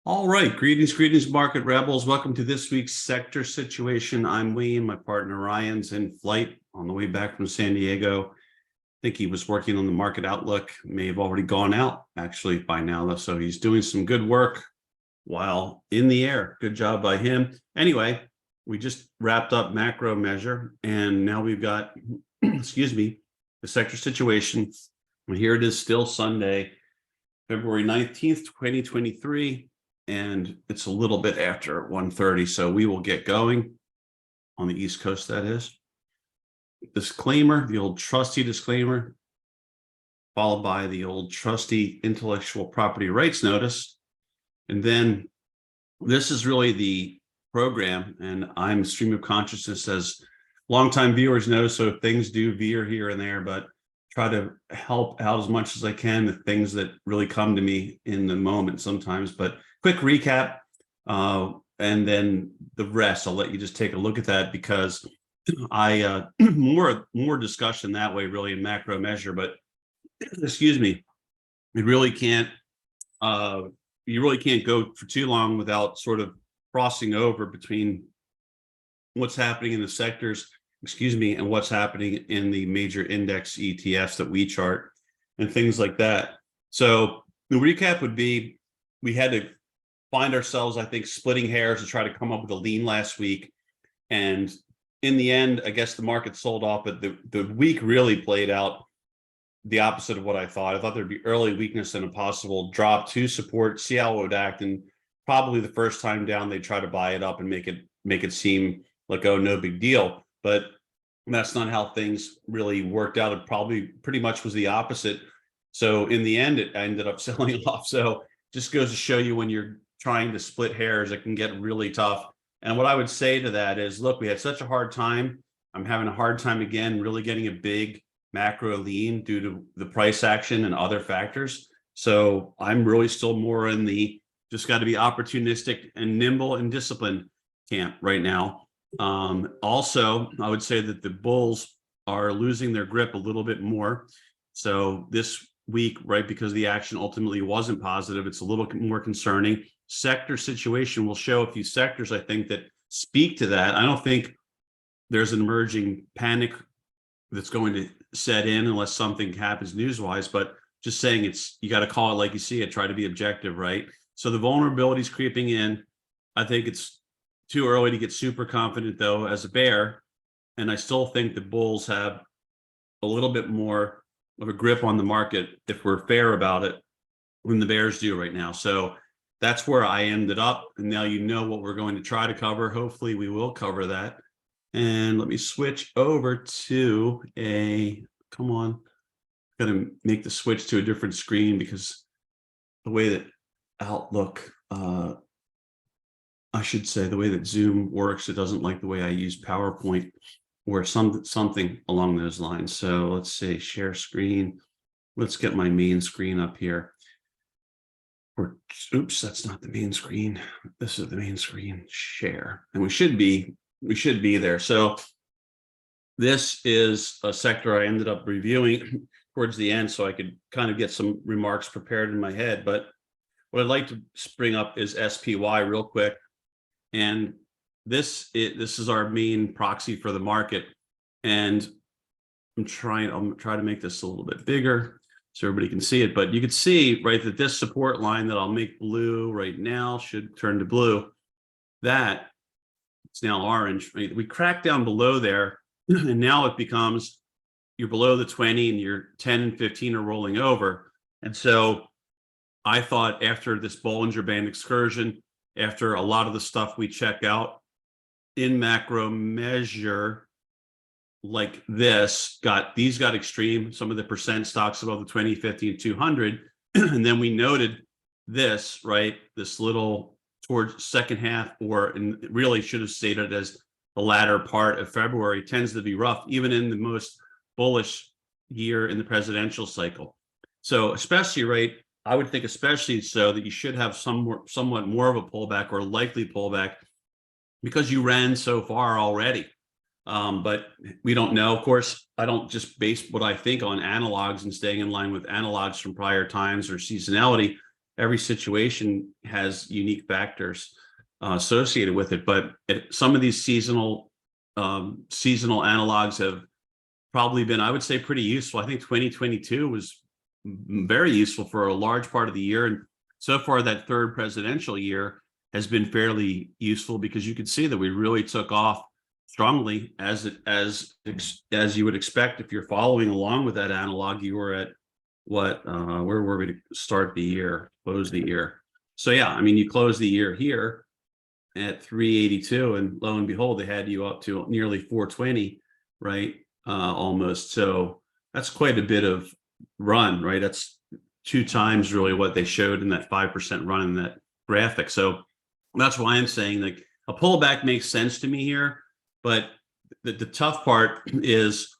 All right, greetings, market rebels. Welcome to this week's sector situation. I'm Wayne, my partner Ryan's in flight on the way back from San Diego. I think he was working on the market outlook, may have already gone out actually by now, though. So he's doing some good work while in the air. Good job by him. Anyway, we just wrapped up macro measure and now we've got, excuse me, the sector situation. And here it is, still Sunday, February 19th, 2023. And it's a little bit after 1:30, so we will get going on the East Coast, that is. Disclaimer, the old trusty disclaimer, followed by the old trusty intellectual property rights notice. And then this is really the program, and I'm stream of consciousness, as longtime viewers know, so things do veer here and there, but try to help out as much as I can, the things that really come to me in the moment sometimes. But quick recap, and then the rest, I'll let you just take a look at that, because I more discussion that way really in macro measure, but excuse me, it really can't, you really can't go for too long without sort of crossing over between what's happening in the sectors, excuse me, and what's happening in the major index ETFs that we chart and things like that. So the recap would be, we had to find ourselves, I think, splitting hairs to try to come up with a lean last week. And in the end, I guess the market sold off, but the week really played out the opposite of what I thought. I thought there'd be early weakness and a possible drop to support, see how it would act. And probably the first time down, they try to buy it up and make it seem like, oh, no big deal. But that's not how things really worked out. It probably pretty much was the opposite. So in the end, it ended up selling off. So just goes to show you, when you're trying to split hairs, it can get really tough. And what I would say to that is, look, we had such a hard time. I'm having a hard time again, really getting a big macro lean due to the price action and other factors. So I'm really still more in the just got to be opportunistic and nimble and disciplined camp right now. Also, I would say that the bulls are losing their grip a little bit more. So this week, right, because the action ultimately wasn't positive, it's a little more concerning. Sector situation will show a few sectors, I think, that speak to that. I don't think there's an emerging panic that's going to set in unless something happens news-wise, but just saying, it's, you got to call it like you see it, try to be objective, right? So the vulnerability's creeping in. I think it's too early to get super confident, though, as a bear. And I still think the bulls have a little bit more of a grip on the market, if we're fair about it, than the bears do right now. So that's where I ended up. And now you know what we're going to try to cover. Hopefully we will cover that. And let me switch over to come on, got to make the switch to a different screen, because the way that Outlook, I should say, the way that Zoom works, it doesn't like the way I use PowerPoint or something along those lines. So let's say share screen. Let's get my main screen up here. Or oops, that's not the main screen. This is the main screen. Share, and we should be there. So this is a sector I ended up reviewing towards the end, so I could kind of get some remarks prepared in my head. But what I'd like to bring up is SPY real quick. And this is our main proxy for the market. And I'll try to make this a little bit bigger so everybody can see it. But you can see, right, that this support line that I'll make blue right now should turn to blue. That it's now orange. We cracked down below there, and now it becomes, you're below the 20 and your 10 and 15 are rolling over. And so I thought, after this Bollinger Band excursion, after a lot of the stuff we check out in macro measure, like this, got extreme, some of the percent stocks above the 20, 50, and 200. And then we noted this, right, this little towards second half, and really should have stated as the latter part of February, tends to be rough, even in the most bullish year in the presidential cycle. So especially, right, I would think especially so that you should have somewhat more of a pullback, or likely pullback, because you ran so far already. But we don't know. Of course, I don't just base what I think on analogs and staying in line with analogs from prior times or seasonality. every situation has unique factors associated with it. But some of these seasonal analogs have probably been, I would say, pretty useful. I think 2022 was very useful for a large part of the year, and so far that third presidential year has been fairly useful because you could see that we really took off strongly as you would expect. If you're following along with that analog, you were at where were we to start the year, close the year? So yeah, I mean, you close the year here at 382, and lo and behold, they had you up to nearly 420, right? Almost. So that's quite a bit of run, right? That's 2 times really what they showed in that 5% run in that graphic. So that's why I'm saying, like, a pullback makes sense to me here, but the tough part is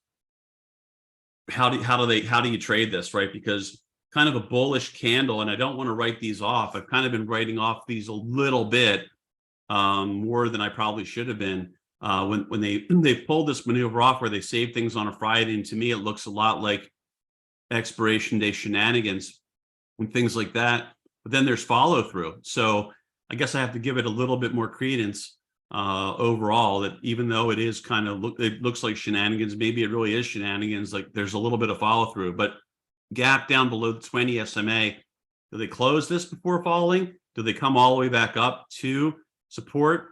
how do you trade this, right? Because kind of a bullish candle, and I don't want to write these off. I've kind of been writing off these a little bit more than I probably should have been when they pulled this maneuver off where they saved things on a Friday. And to me, it looks a lot like expiration day shenanigans and things like that. But then there's follow through. So I guess I have to give it a little bit more credence overall, that even though it is kind of it looks like shenanigans, maybe it really is shenanigans. Like, there's a little bit of follow through. But gap down below the 20 SMA, do they close this before falling? Do they come all the way back up to support,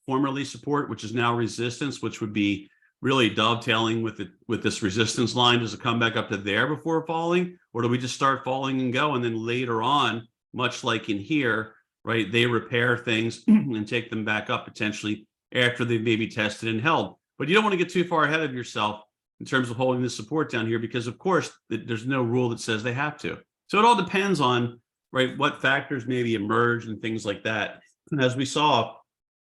formerly support, which is now resistance, which would be really dovetailing with this resistance line? Does it come back up to there before falling, or do we just start falling and go, and then later on, much like in here, right, they repair things and take them back up potentially after they've maybe tested and held? But you don't want to get too far ahead of yourself in terms of holding this support down here, because of course there's no rule that says they have to. So it all depends on, right, what factors maybe emerge and things like that. And as we saw,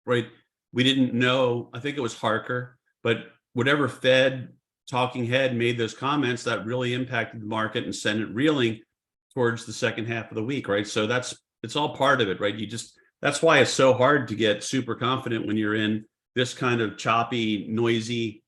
right, we didn't know, I think it was Harker, but whatever Fed talking head made those comments, that really impacted the market and sent it reeling towards the second half of the week, right? So it's all part of it, right? That's why it's so hard to get super confident when you're in this kind of choppy, noisy.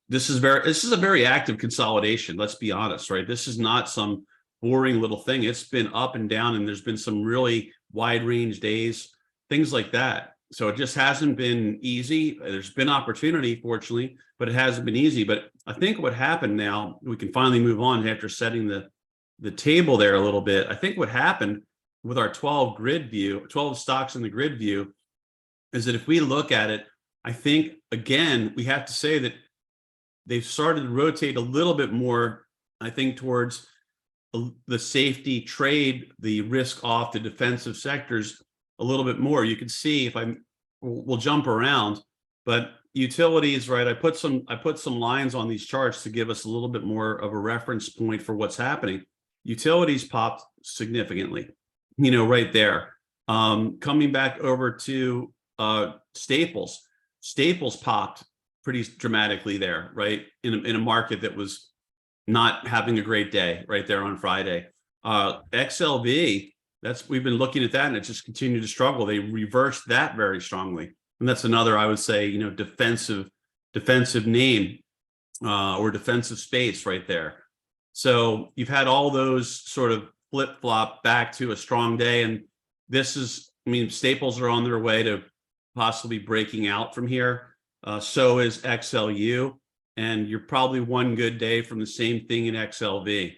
This is a very active consolidation. Let's be honest, right? This is not some boring little thing. It's been up and down, and there's been some really wide range days, things like that. So it just hasn't been easy. There's been opportunity, fortunately, but it hasn't been easy. But I think what happened now, we can finally move on after setting the table there a little bit. I think what happened with our 12 stocks in the grid view, is that if we look at it, I think, again, we have to say that they've started to rotate a little bit more, I think, towards the safety trade, the risk off the defensive sectors a little bit more. You can see, we'll jump around, but utilities, right? I put some lines on these charts to give us a little bit more of a reference point for what's happening. Utilities popped significantly, right there. Coming back over to Staples popped pretty dramatically there, right? In a market that was not having a great day right there on Friday. XLV, we've been looking at that, and it just continued to struggle. They reversed that very strongly. And that's another, I would say, defensive name or defensive space right there. So you've had all those sort of flip-flop back to a strong day. And Staples are on their way to possibly breaking out from here. So is XLU. And you're probably one good day from the same thing in XLV.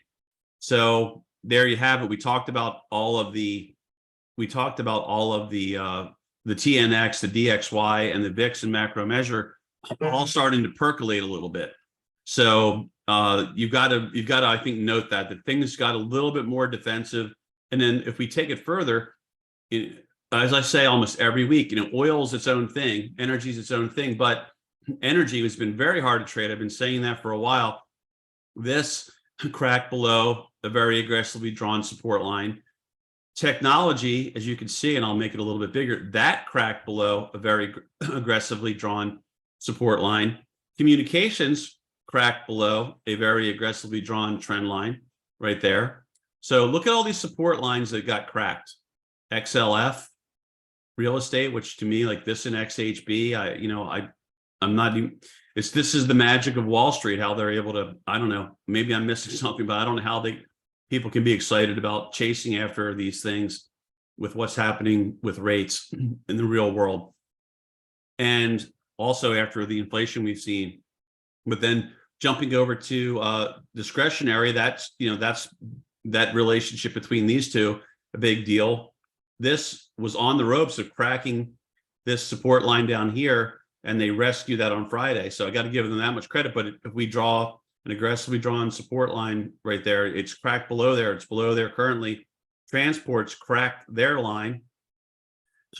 So there you have it. We talked about all of the TNX, the DXY, and the VIX and macro measure all starting to percolate a little bit. So you've got to, I think, note that things got a little bit more defensive. And then if we take it further, as I say almost every week, oil is its own thing, energy is its own thing, but energy has been very hard to trade. I've been saying that for a while. This cracked below a very aggressively drawn support line. Technology, as you can see, and I'll make it a little bit bigger, that cracked below a very aggressively drawn support line. Communications cracked below a very aggressively drawn trend line right there. So look at all these support lines that got cracked. XLF, real estate, which to me, like this in XHB, I'm not even, this is the magic of Wall Street, how they're able to, I don't know, maybe I'm missing something, but I don't know how people can be excited about chasing after these things with what's happening with rates in the real world. And also after the inflation we've seen, but then jumping over to discretionary, that's that relationship between these two, a big deal. This was on the ropes of cracking this support line down here, and they rescued that on Friday. So I got to give them that much credit. But if we draw an aggressively drawn support line right there, it's cracked below there. It's below there currently. Transport's cracked their line.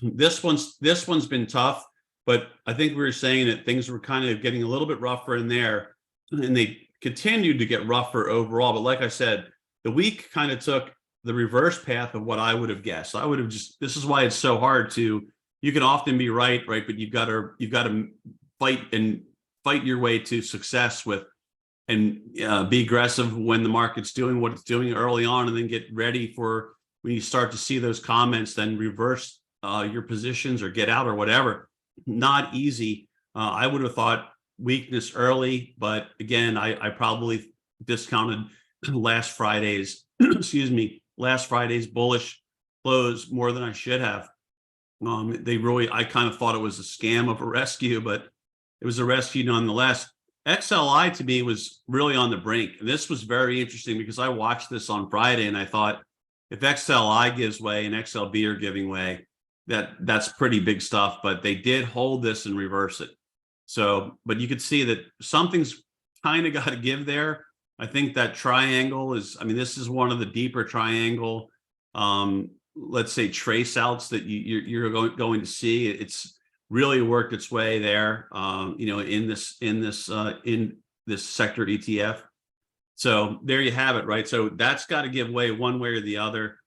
This one's been tough, but I think we were saying that things were kind of getting a little bit rougher in there, and they continued to get rougher overall. But like I said, the week kind of took the reverse path of what I would have guessed. I would have this is why it's so hard to, you can often be right, but you've got to fight your way to success with, and be aggressive when the market's doing what it's doing early on, and then get ready for when you start to see those comments, then reverse your positions or get out or whatever. Not easy. I would have thought weakness early, but again, I probably discounted last Friday's bullish close more than I should have. I kind of thought it was a scam of a rescue, but it was a rescue nonetheless. XLI to me was really on the brink. And this was very interesting because I watched this on Friday and I thought, if XLI gives way and XLB are giving way, that's pretty big stuff. But they did hold this and reverse it. So, but you could see that something's kind of got to give there. I think that triangle is, this is one of the deeper triangle, let's say trace outs that you're going to see. It's really worked its way there, in this sector ETF. So there you have it, right? So that's got to give way one way or the other.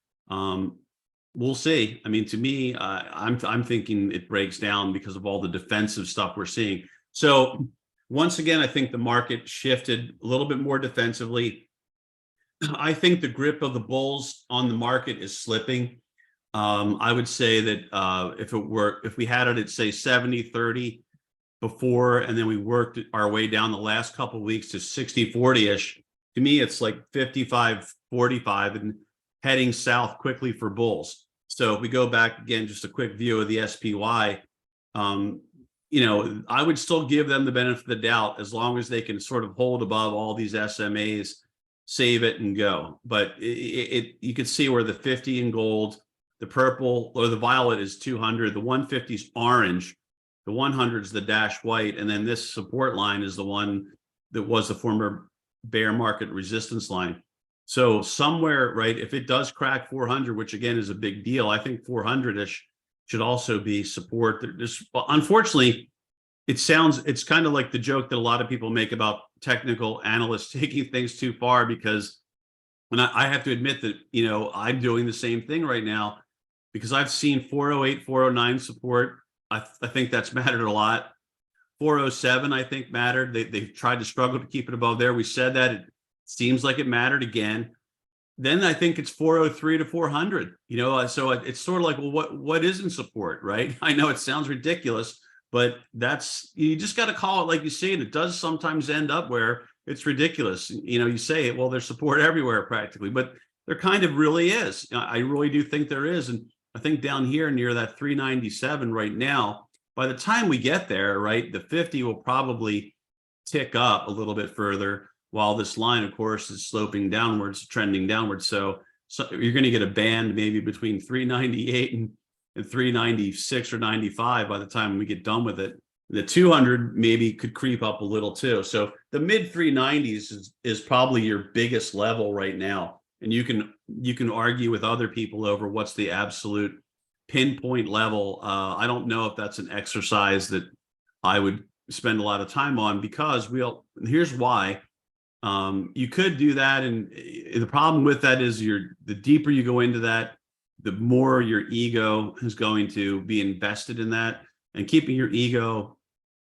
We'll see. To me, I'm thinking it breaks down because of all the defensive stuff we're seeing. So once again, I think the market shifted a little bit more defensively. I think the grip of the bulls on the market is slipping. I would say that if we had it at say 70-30 before, and then we worked our way down the last couple of weeks to 60-40-ish, to me, it's like 55-45 and heading south quickly for bulls. So if we go back again, just a quick view of the SPY, I would still give them the benefit of the doubt as long as they can sort of hold above all these SMAs, save it and go. But you can see where the 50 in gold, the purple or the violet is 200, the 150 is orange, the 100 is the dash white, and then this support line is the one that was the former bear market resistance line. So somewhere, right, if it does crack 400, which again is a big deal, I think 400-ish should also be support. Unfortunately, it's kind of like the joke that a lot of people make about technical analysts taking things too far, because when I have to admit that, I'm doing the same thing right now, because I've seen 408, 409 support. I think that's mattered a lot. 407, I think, mattered. They've tried to struggle to keep it above there. We said that. It seems like it mattered again. Then I think it's 403 to 400. So it's sort of like, well, what isn't support, right? I know it sounds ridiculous, but you just got to call it like you see it. It does sometimes end up where it's ridiculous. You say, well, there's support everywhere practically, but there kind of really is. I really do think there is. And I think down here near that 397 right now, by the time we get there, right, the 50 will probably tick up a little bit further, while this line, of course, is sloping downwards, trending downwards. So you're going to get a band maybe between 398 and 396 or 95 by the time we get done with it. The 200 maybe could creep up a little too. So the mid 390s is probably your biggest level right now. And you can argue with other people over what's the absolute pinpoint level. I don't know if that's an exercise that I would spend a lot of time on, because here's why. You could do that, and the problem with that is the deeper you go into that, the more your ego is going to be invested in that, and keeping your ego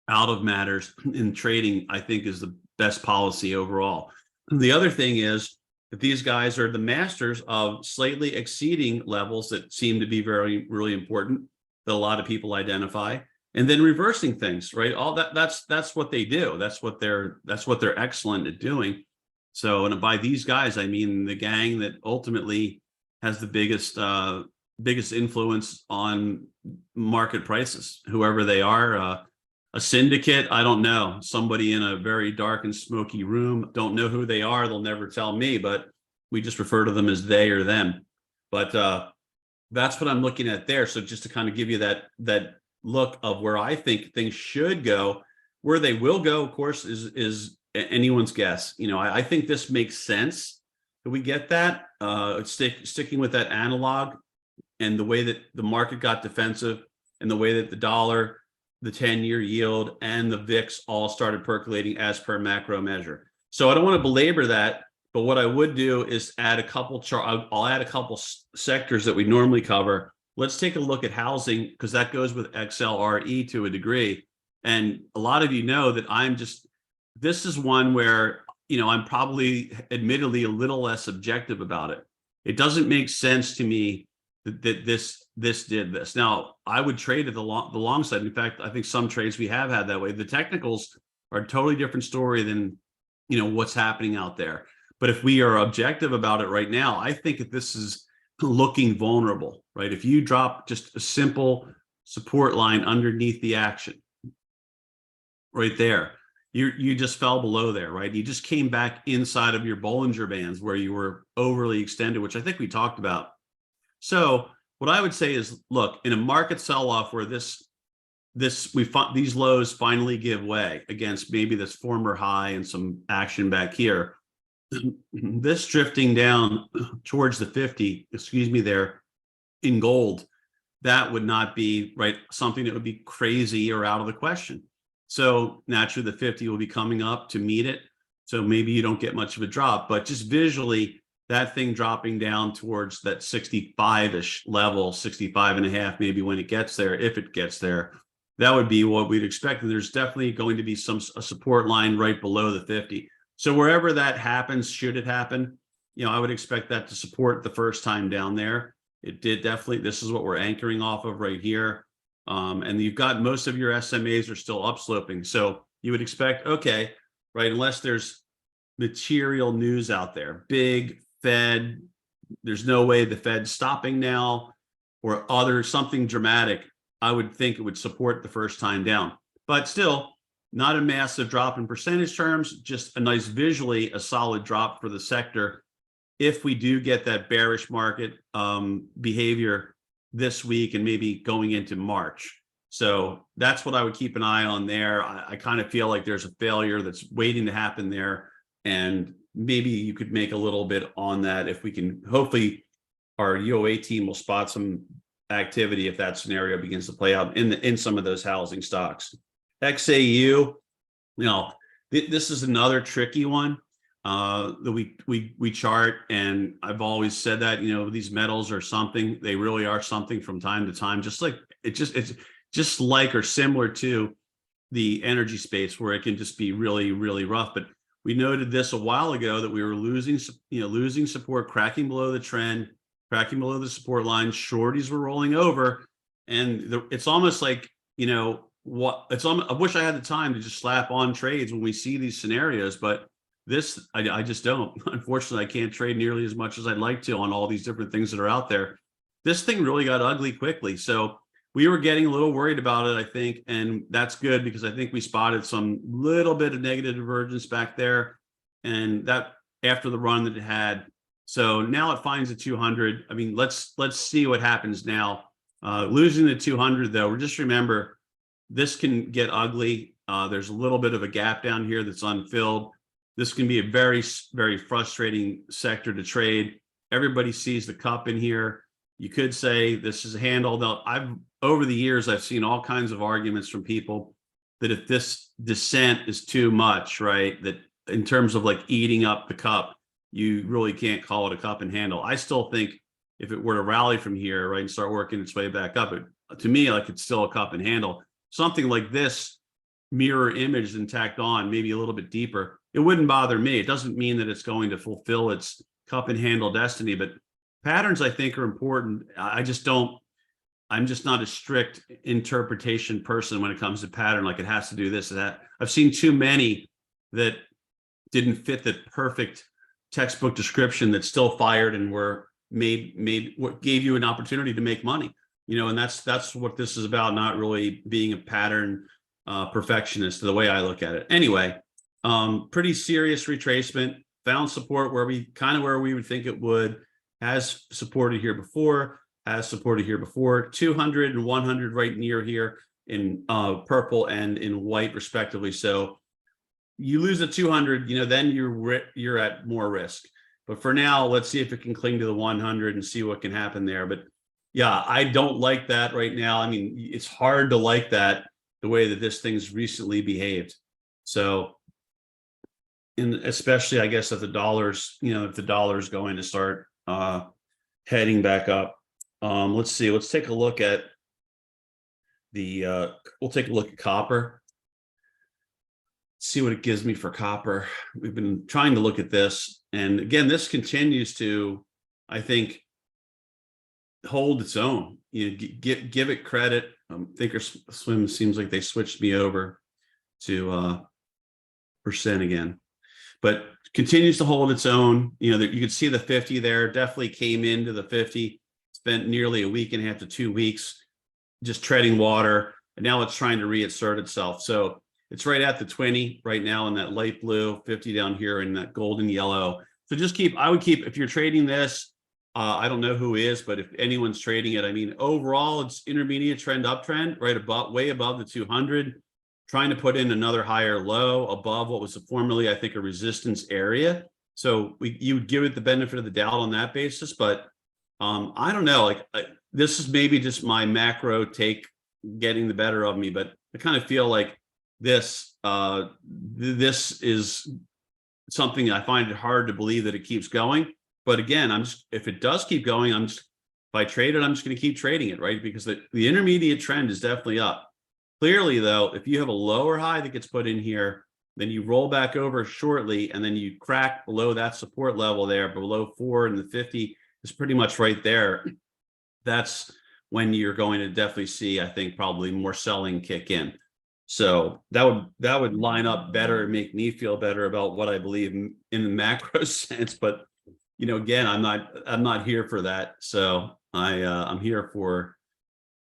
out of matters in trading, I think, is the best policy overall. The other thing is that these guys are the masters of slightly exceeding levels that seem to be very, really important, that a lot of people identify, and then reversing things, right? All that's what they do. That's what they're excellent at doing. So, and by these guys, I mean the gang that ultimately has the biggest influence on market prices, whoever they are. A syndicate, I don't know. Somebody in a very dark and smoky room, don't know who they are. They'll never tell me, but we just refer to them as they or them. But that's what I'm looking at there. So just to kind of give you that look of where I think things should go, where they will go, of course, is anyone's guess. I think this makes sense. Do we get that? Sticking with that analog and the way that the market got defensive and the way that the dollar, the 10-year yield, and the VIX all started percolating as per macro measure. So I don't want to belabor that, but what I would do is add a couple I'll add a couple sectors that we normally cover. Let's take a look at housing, because that goes with XLRE to a degree. And a lot of you know that this is one where, I'm probably admittedly a little less objective about it. It doesn't make sense to me that this did this. Now, I would trade at the long side. In fact, I think some trades we have had that way. The technicals are a totally different story than, what's happening out there. But if we are objective about it right now, I think that this is looking vulnerable, right? If you drop just a simple support line underneath the action right there, you just fell below there, right? You just came back inside of your Bollinger Bands where you were overly extended, which I think we talked about. So what I would say is, look, in a market sell-off where these lows finally give way against maybe this former high and some action back here, this drifting down towards the 50, there in gold, that would not be something that would be crazy or out of the question. So naturally, the 50 will be coming up to meet it. So maybe you don't get much of a drop, but just visually, that thing dropping down towards that 65-ish level, 65 and a half, maybe when it gets there, if it gets there, that would be what we'd expect. And there's definitely going to be a support line right below the 50. So wherever that happens, should it happen, I would expect that to support the first time down there. It did definitely. This is what we're anchoring off of right here. And you've got most of your SMAs are still upsloping. So you would expect, okay, right, unless there's material news out there, big Fed, there's no way the Fed's stopping now, or something dramatic, I would think it would support the first time down. But still, not a massive drop in percentage terms, just a nice visually, a solid drop for the sector. If we do get that bearish market behavior this week and maybe going into March. So that's what I would keep an eye on there. I kind of feel like there's a failure that's waiting to happen there. And maybe you could make a little bit on that if we can. Hopefully our UOA team will spot some activity if that scenario begins to play out in some of those housing stocks. XAU, this is another tricky one that we chart, and I've always said that these metals are something. They really are something from time to time. It's just like or similar to the energy space, where it can just be really, really rough. But we noted this a while ago that we were losing support, cracking below the trend, cracking below the support line. Shorties were rolling over, and it's almost like I wish I had the time to just slap on trades when we see these scenarios, but this I just don't. Unfortunately, I can't trade nearly as much as I'd like to on all these different things that are out there. This thing really got ugly quickly, so we were getting a little worried about it, I think, and that's good because I think we spotted some little bit of negative divergence back there, and that after the run that it had. So now it finds the 200. I mean, let's see what happens now. Losing the 200 though, just remember, this can get ugly. There's a little bit of a gap down here that's unfilled. This can be a very, very frustrating sector to trade. Everybody sees the cup in here. You could say this is a handle. Now, over the years, I've seen all kinds of arguments from people that if this descent is too much, right, that in terms of like eating up the cup, you really can't call it a cup and handle. I still think if it were to rally from here, right, and start working its way back up, to me, like it's still a cup and handle. Something like this mirror image and tacked on maybe a little bit deeper, it wouldn't bother me. It doesn't mean that it's going to fulfill its cup and handle destiny, but patterns I think are important. I'm just not a strict interpretation person when it comes to pattern, like it has to do this and that. I've seen too many that didn't fit the perfect textbook description that still fired and were made what gave you an opportunity to make money. And that's what this is about, not really being a pattern perfectionist, the way I look at it. Anyway, pretty serious retracement, found support where we would think it would, has supported here before, 200 and 100 right near here in purple and in white respectively. So you lose at 200, then you're at more risk. But for now, let's see if it can cling to the 100 and see what can happen there. But yeah, I don't like that right now. I mean, it's hard to like that the way that this thing's recently behaved. So, and especially, I guess, if the dollar's going to start heading back up. Let's see. Let's take a look at we'll take a look at copper. See what it gives me for copper. We've been trying to look at this, and again, this continues to, I think, hold its own. Give it credit. Thinkorswim seems like they switched me over to percent again, but continues to hold its own. You can see the 50 there. Definitely came into the 50. Spent nearly a week and a half to 2 weeks just treading water, and now it's trying to reassert itself. So it's right at the 20 right now in that light blue, 50 down here in that golden yellow. So I would keep, if you're trading this, I don't know who is, but if anyone's trading it, I mean, overall, it's intermediate trend uptrend, right above, way above the 200, trying to put in another higher low above what was formerly, I think, a resistance area. So you would give it the benefit of the doubt on that basis, but I don't know, this is maybe just my macro take getting the better of me, but I kind of feel like this is something I find it hard to believe that it keeps going. But again, if it does keep going, if I trade it, I'm just going to keep trading it, right? Because the intermediate trend is definitely up. Clearly, though, if you have a lower high that gets put in here, then you roll back over shortly, and then you crack below that support level there, below 4 and the 50 is pretty much right there. That's when you're going to definitely see, I think, probably more selling kick in. So that would line up better and make me feel better about what I believe in the macro sense. But again, I'm not here for that. So I'm here for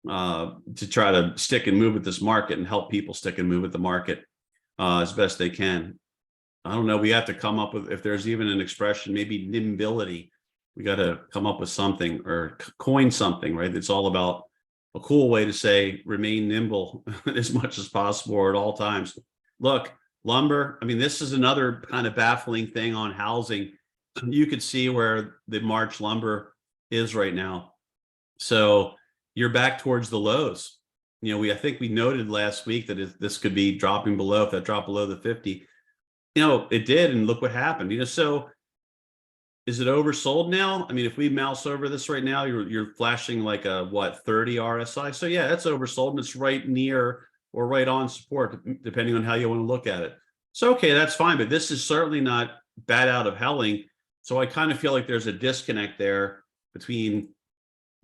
to try to stick and move with this market and help people stick and move with the market as best they can. I don't know. We have to come up with, if there's even an expression, maybe nimbility. We got to come up with something or coin something, right? It's all about a cool way to say remain nimble as much as possible or at all times. Look, lumber, I mean, this is another kind of baffling thing on housing. You could see where the March lumber is right now. So you're back towards the lows. I think we noted last week that this could be dropping below, if that dropped below the 50. It did, and look what happened. So is it oversold now? I mean, if we mouse over this right now, you're flashing like a 30 RSI. So yeah, that's oversold, and it's right near or right on support, depending on how you want to look at it. So okay, that's fine, but this is certainly not bad out of helling. So I kind of feel like there's a disconnect there between,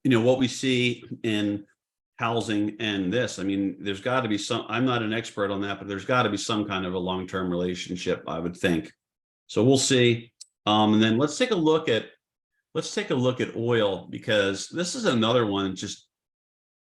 what we see in housing and this. I mean, there's got to be some, I'm not an expert on that, but there's got to be some kind of a long-term relationship, I would think. So we'll see. And then let's take a look at oil, because this is another one.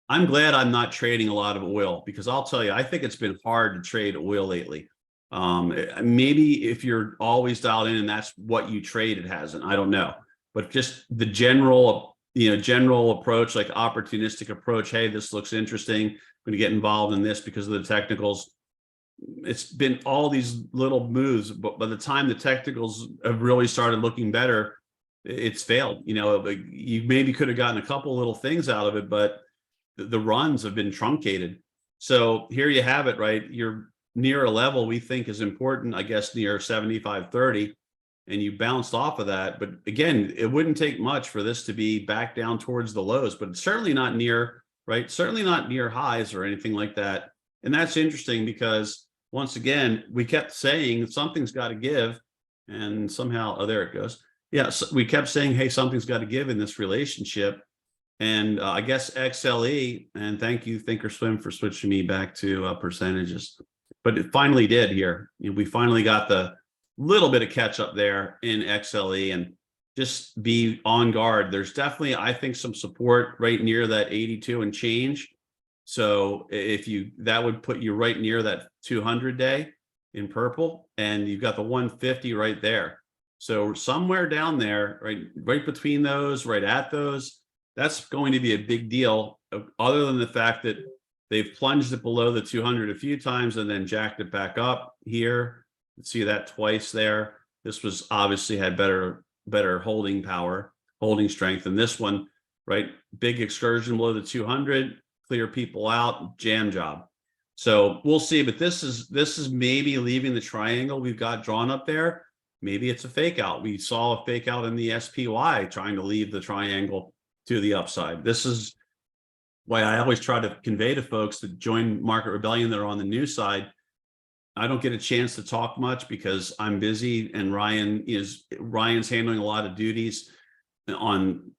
I'm glad I'm not trading a lot of oil, because I'll tell you, I think it's been hard to trade oil lately. Maybe if you're always dialed in and that's what you trade, it hasn't. I don't know, but just the general approach, like opportunistic approach. Hey, this looks interesting. I'm going to get involved in this because of the technicals. It's been all these little moves, but by the time the technicals have really started looking better, it's failed. You maybe could have gotten a couple little things out of it, but the runs have been truncated. So here you have it, right? You're near a level we think is important, I guess, near 75.30, and you bounced off of that. But again, it wouldn't take much for this to be back down towards the lows, but it's certainly not near, right? Certainly not near highs or anything like that. And that's interesting, because once again, we kept saying something's got to give, and somehow, oh, there it goes. Yeah, so we kept saying, hey, something's got to give in this relationship. And I guess XLE, and thank you, Thinkorswim, for switching me back to percentages. But it finally did here. We finally got the little bit of catch up there in XLE, and just be on guard. There's definitely, I think, some support right near that 82 and change. So if that would put you right near that 200 day in purple, and you've got the 150 right there. So somewhere down there, right between those, right at those, that's going to be a big deal, other than the fact that they've plunged it below the 200 a few times and then jacked it back up here. See that twice there. This was obviously had better holding power, holding strength than this one, right? Big excursion below the 200, clear people out, jam job. So we'll see, but this is maybe leaving the triangle we've got drawn up there. Maybe it's a fake out. We saw a fake out in the SPY trying to leave the triangle to the upside. This is why I always try to convey to folks that join Market Rebellion that are on the news side. I don't get a chance to talk much because I'm busy, and Ryan's handling a lot of duties on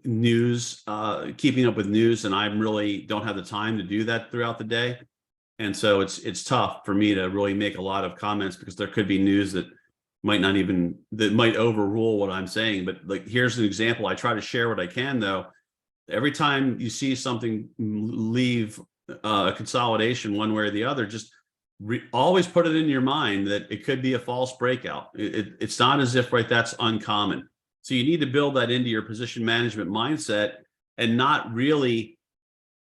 news, keeping up with news, and I really don't have the time to do that throughout the day. And so it's tough for me to really make a lot of comments because there could be news that might overrule what I'm saying. But like, here's an example. I try to share what I can, though. Every time you see something leave a consolidation one way or the other, just always put it in your mind that it could be a false breakout. It's not as if that's uncommon. So you need to build that into your position management mindset and not really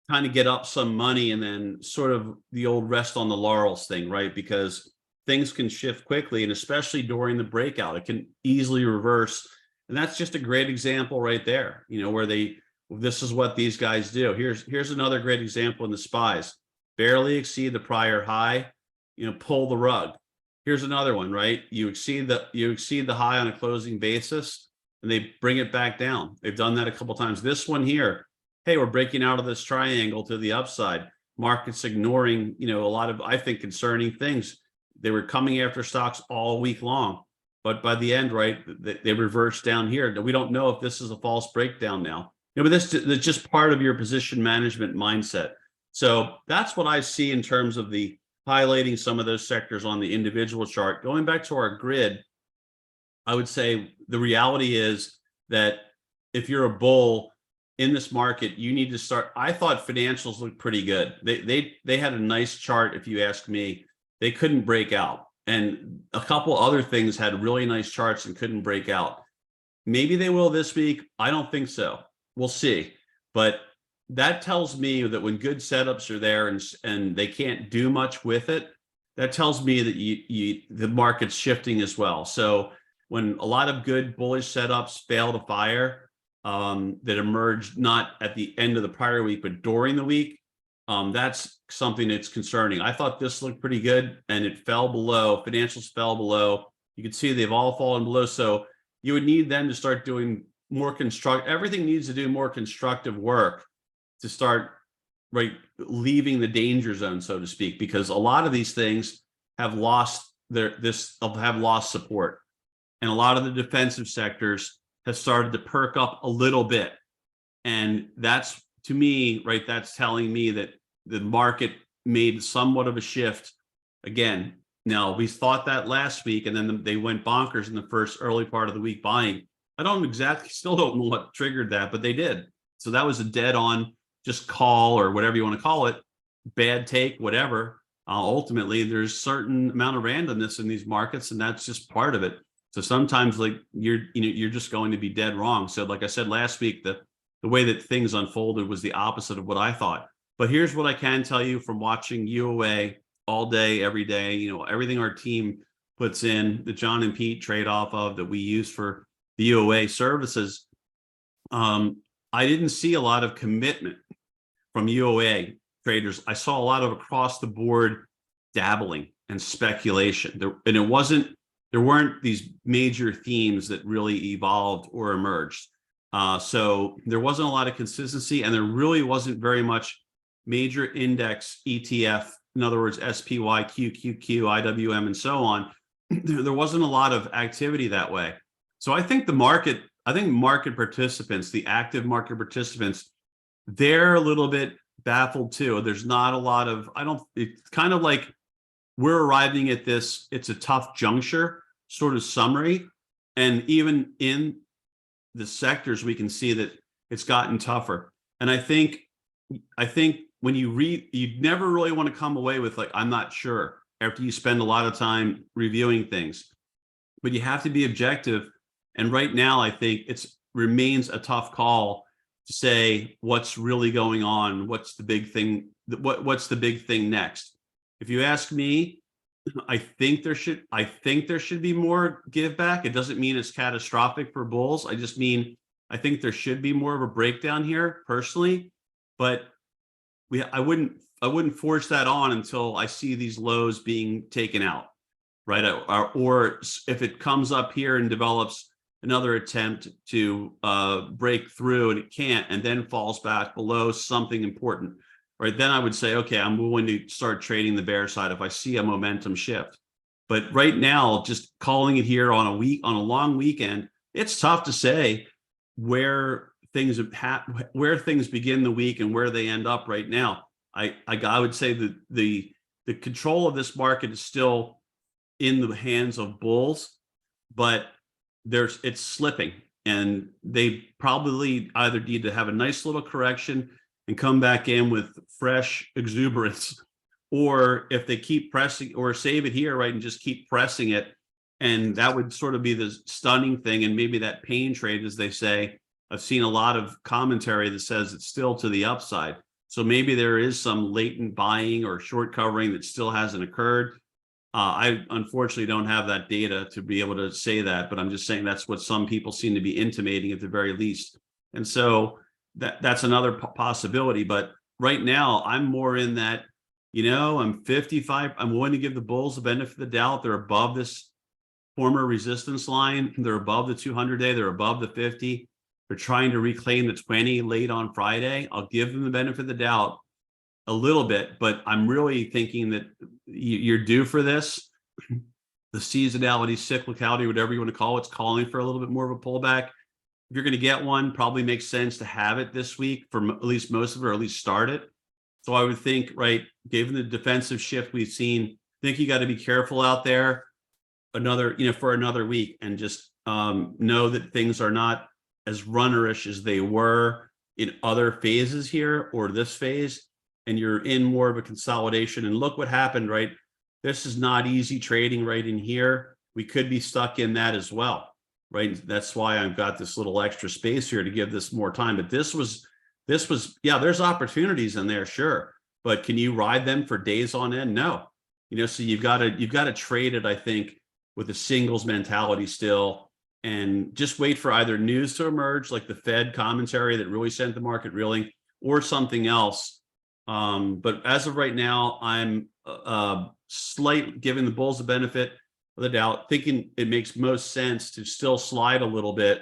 kind of get up some money and then sort of the old rest on the laurels thing, right? Because things can shift quickly, and especially during the breakout, it can easily reverse. And that's just a great example right there, where this is what these guys do. Here's another great example in the SPYs. Barely exceed the prior high, pull the rug. Here's another one, right? You exceed the high on a closing basis, and they bring it back down. They've done that a couple of times. This one here, hey, we're breaking out of this triangle to the upside. Markets ignoring, a lot of, I think, concerning things. They were coming after stocks all week long, but by the end, right, they reversed down here. We don't know if this is a false breakdown now. But that's just part of your position management mindset. So that's what I see in terms of the highlighting some of those sectors on the individual chart. Going back to our grid, I would say the reality is that if you're a bull in this market, you need to start. I thought financials looked pretty good. They had a nice chart, if you ask me. They couldn't break out, and a couple other things had really nice charts and couldn't break out. Maybe they will this week. I don't think so. We'll see. But that tells me that when good setups are there and they can't do much with it, that tells me that the market's shifting as well. So when a lot of good bullish setups fail to fire, that emerged not at the end of the prior week, but during the week, that's something that's concerning. I thought this looked pretty good, and it fell below. Financials fell below. You can see they've all fallen below. So you would need them to start doing more everything needs to do more constructive work to start leaving the danger zone, so to speak, because a lot of these things have lost support, and a lot of the defensive sectors have started to perk up a little bit, and that's, to me, that's telling me that the market made somewhat of a shift again. Now, we thought that last week, and then they went bonkers in the early part of the week buying. Still don't know what triggered that, but they did. So that was a dead on just call, or whatever you want to call it, bad take, whatever. Ultimately, there's certain amount of randomness in these markets, and that's just part of it. So sometimes you're just going to be dead wrong. So like I said last week, the way that things unfolded was the opposite of what I thought. But here's what I can tell you from watching UOA all day, every day, everything our team puts in, the John and Pete trade off of that we use for the UOA services. I didn't see a lot of commitment from UOA traders. I saw a lot of across the board dabbling and speculation. There weren't these major themes that really evolved or emerged. So there wasn't a lot of consistency, and there really wasn't very much major index ETF, in other words, SPY, QQQ, IWM, and so on. There wasn't a lot of activity that way. So I think market participants, the active market participants, they're a little bit baffled too. There's not a lot of, it's kind of like we're arriving at this, it's a tough juncture sort of summary. And even in the sectors, we can see that it's gotten tougher. And I think when you read, you never really want to come away with like, I'm not sure, after you spend a lot of time reviewing things, but you have to be objective. And right now, I think it's remains a tough call to say what's really going on. What's the big thing? What's the big thing next? If you ask me, I think there should be more give back. It doesn't mean it's catastrophic for bulls. I just mean I think there should be more of a breakdown here personally, but I wouldn't force that on until I see these lows being taken out, right? Or if it comes up here and develops another attempt to break through and it can't, and then falls back below something important, right? Then I would say, okay, I'm willing to start trading the bear side if I see a momentum shift. But right now, just calling it here on a long weekend, it's tough to say where things begin the week and where they end up right now. I would say that the control of this market is still in the hands of bulls, but it's slipping, and they probably either need to have a nice little correction and come back in with fresh exuberance, or if they keep pressing or save it here, right, and just keep pressing it. And that would sort of be the stunning thing. And maybe that pain trade, as they say, I've seen a lot of commentary that says it's still to the upside. So maybe there is some latent buying or short covering that still hasn't occurred. I unfortunately don't have that data to be able to say that, but I'm just saying that's what some people seem to be intimating at the very least. And so that's another possibility. But right now, I'm more in that, I'm 55. I'm willing to give the bulls the benefit of the doubt. They're above this former resistance line. They're above the 200-day. They're above the 50. They're trying to reclaim the 20 late on Friday. I'll give them the benefit of the doubt a little bit, but I'm really thinking that you're due for this. The seasonality, cyclicality, whatever you want to call it, it's calling for a little bit more of a pullback. If you're going to get one, probably makes sense to have it this week for at least most of it, or at least start it. So I would think, right, given the defensive shift we've seen, I think you got to be careful out there for another week, and just know that things are not as runnerish as they were in other phases here or this phase. And you're in more of a consolidation. And look what happened, right? This is not easy trading right in here. We could be stuck in that as well, right? That's why I've got this little extra space here to give this more time. But this was, yeah, there's opportunities in there, sure. But can you ride them for days on end? No. So you've got to trade it, I think, with a singles mentality still, and just wait for either news to emerge, like the Fed commentary that really sent the market reeling, or something else. But as of right now, I'm giving the bulls the benefit of the doubt, thinking it makes most sense to still slide a little bit,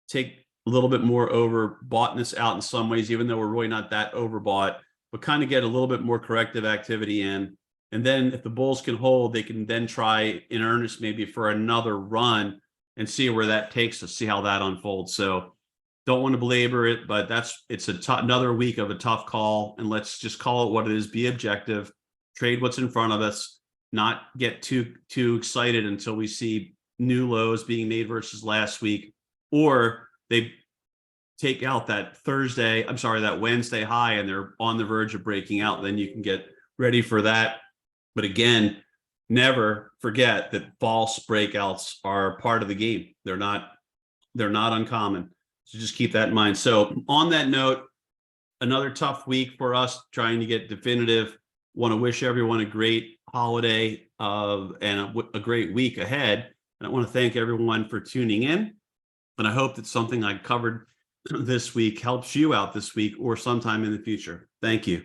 take a little bit more overboughtness out in some ways, even though we're really not that overbought, but kind of get a little bit more corrective activity in. And then if the bulls can hold, they can then try in earnest maybe for another run and see where that takes us, see how that unfolds. So don't want to belabor it, but it's another week of a tough call, and let's just call it what it is. Be objective, trade what's in front of us, not get too excited until we see new lows being made versus last week, or they take out that Wednesday high and they're on the verge of breaking out. Then you can get ready for that. But again, never forget that false breakouts are part of the game. They're not uncommon. So just keep that in mind. So on that note, another tough week for us trying to get definitive. Want to wish everyone a great holiday and a great week ahead. And I want to thank everyone for tuning in. And I hope that something I covered this week helps you out this week or sometime in the future. Thank you.